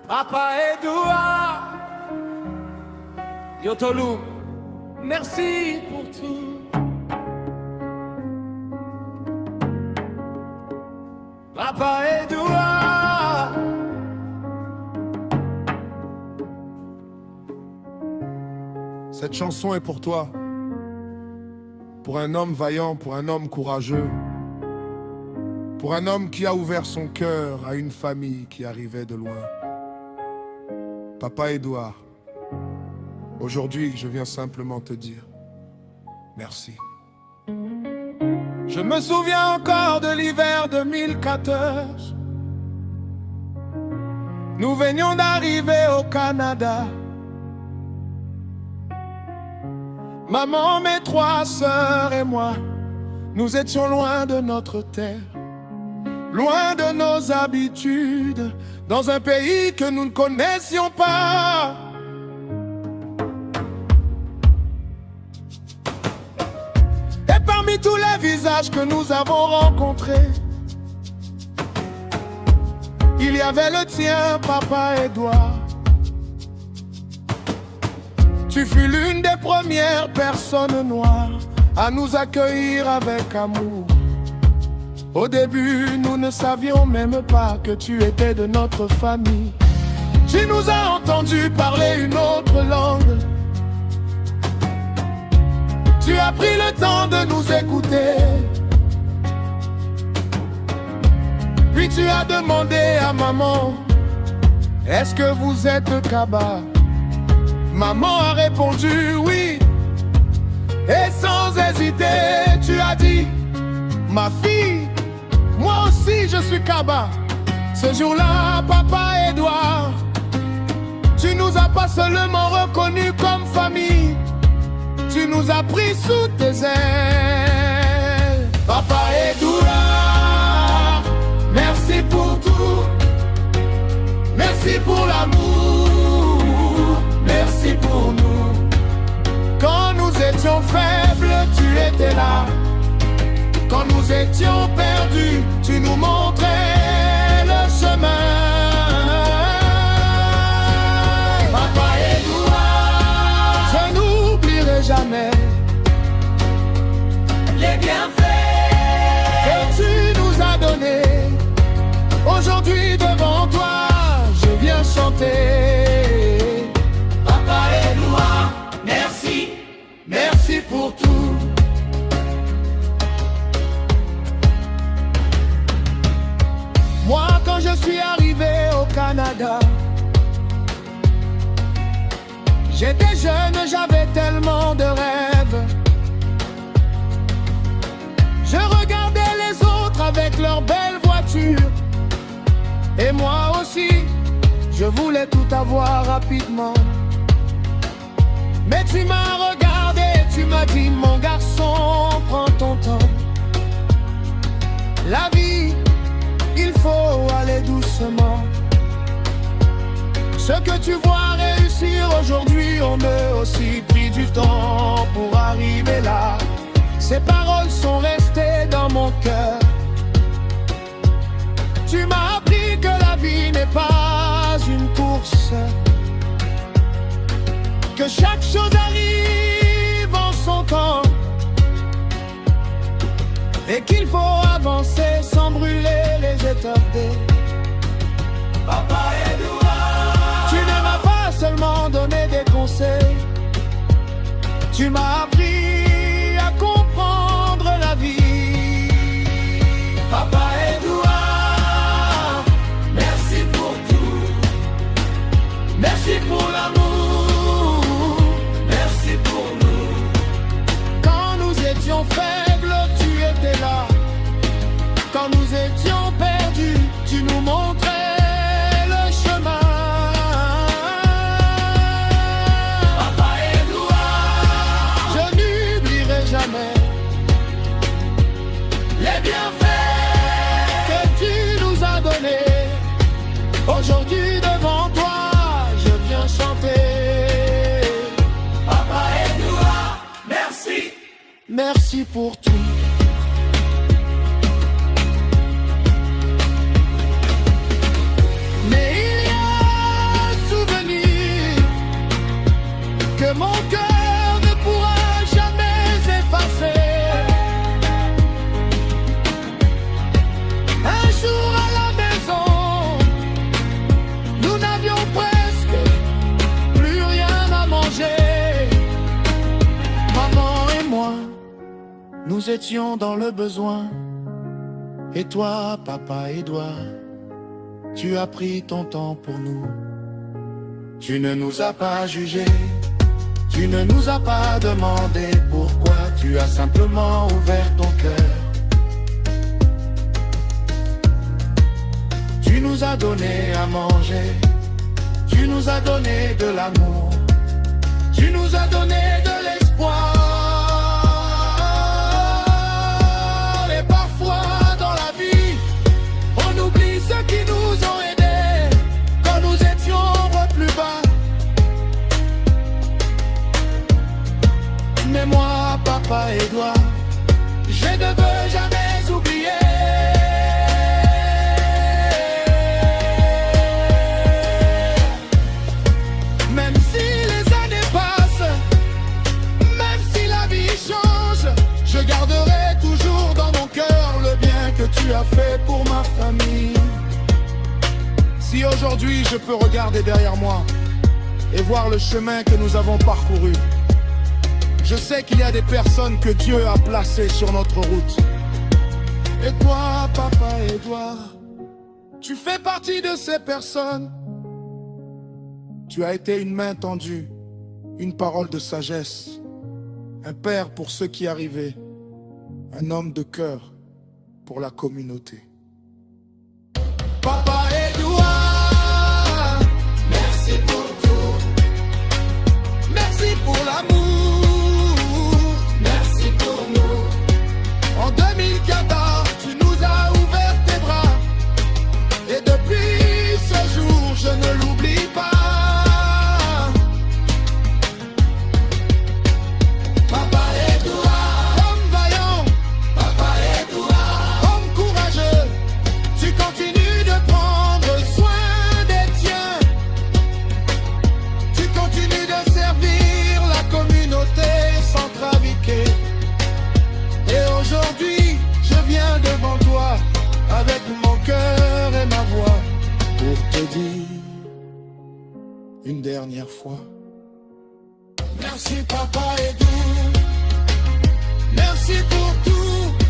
Papa Edouard, Yotolou, merci pour tout. Papa Edouard, cette chanson est pour toi, pour un homme vaillant, pour un homme courageux, pour un homme qui a ouvert son cœur à une famille qui arrivait de loin. Papa Edouard, aujourd'hui je viens simplement te dire merci. Je me souviens encore de l'hiver 2014. Nous venions d'arriver au Canada. Maman, mes 3 sœurs et moi, nous étions loin de notre terre, loin de nos habitudes, dans un pays que nous ne connaissions pas. Et parmi tous les visages que nous avons rencontrés, il y avait le tien, Papa Edouard. Tu fus l'une des premières personnes noires à nous accueillir avec amour. Au début, nous ne savions même pas que tu étais de notre famille. Tu nous as entendus parler une autre langue. Tu as pris le temps de nous écouter. Puis tu as demandé à maman, est-ce que vous êtes Kaba? Maman a répondu oui. Et sans hésiter, tu as dit, ma fille, moi aussi je suis Kaba. Ce jour-là, Papa Edouard, tu nous as pas seulement reconnus comme famille, tu nous as pris sous tes ailes. Papa Edouard, merci pour tout, merci pour l'amour, merci pour nous. Quand nous étions faibles, tu étais là. Quand nous étions perdus, tu nous montrais le chemin. Papa Edouard, je n'oublierai jamais les bienfaits que tu nous as donnés. Aujourd'hui devant toi, je viens chanter. Papa Edouard, merci, merci pour tout. Moi, quand je suis arrivé au Canada, j'étais jeune, j'avais tellement de rêves. Je regardais les autres avec leurs belles voitures. Et moi aussi, je voulais tout avoir rapidement. Mais tu m'as regardé, tu m'as dit, mon garçon, prends ton temps. La vie, il faut aller doucement. Ce que tu vois réussir aujourd'hui, on a aussi pris du temps pour arriver là. Ces paroles sont restées dans mon cœur. Tu m'as appris que la vie n'est pas une course, que chaque chose arrive en son temps, et qu'il faut avancer sans brûler les étapes. Papa Edouard, tu ne m'as pas seulement donné des conseils, tu m'as appris à comprendre la vie. Papa Edouard, merci pour tout, merci pour l'amour, merci pour nous. Quand nous étions faibles, tu étais là. Quand nous étions perdus, tu nous montrais le chemin. Papa Edouard, je n'oublierai jamais les bienfaits que tu nous as donnés. Aujourd'hui devant toi, je viens chanter. Papa Edouard, merci, merci pour tout. Mais il y a nous étions dans le besoin. Et toi, papa Édouard, tu as pris ton temps pour nous. Tu ne nous as pas jugés, tu ne nous as pas demandé pourquoi. Tu as simplement ouvert ton cœur. Tu nous as donné à manger, tu nous as donné de l'amour, tu nous as donné de l'espoir. Et parfois dans la vie, on oublie ceux qui nous ont aidés quand nous étions plus bas. Mais moi, papa Édouard, je ne veux jamais oublier. Même si les années passent, même si la vie change, je garderai toujours dans mon cœur le bien que tu as fait pour ma famille. Si aujourd'hui je peux regarder derrière moi et voir le chemin que nous avons parcouru, je sais qu'il y a des personnes que Dieu a placées sur notre route. Et toi, papa Édouard, tu fais partie de ces personnes. Tu as été une main tendue, une parole de sagesse, un père pour ceux qui arrivaient, un homme de cœur pour la communauté. Papa Édouard, merci pour tout. Merci pour l'amour. Merci pour nous. En 2014, tu nous as ouvert tes bras. Et depuis ce jour, je ne l'oublie pas. Papa Édouard, homme vaillant. Papa Édouard, homme courageux. Tu continues de prendre soin des tiens. Tu continues de servir la communauté sans traviquer. Et aujourd'hui, je viens devant toi avec mon cœur et ma voix pour te dire une dernière fois. Merci papa Édouard, merci pour tout.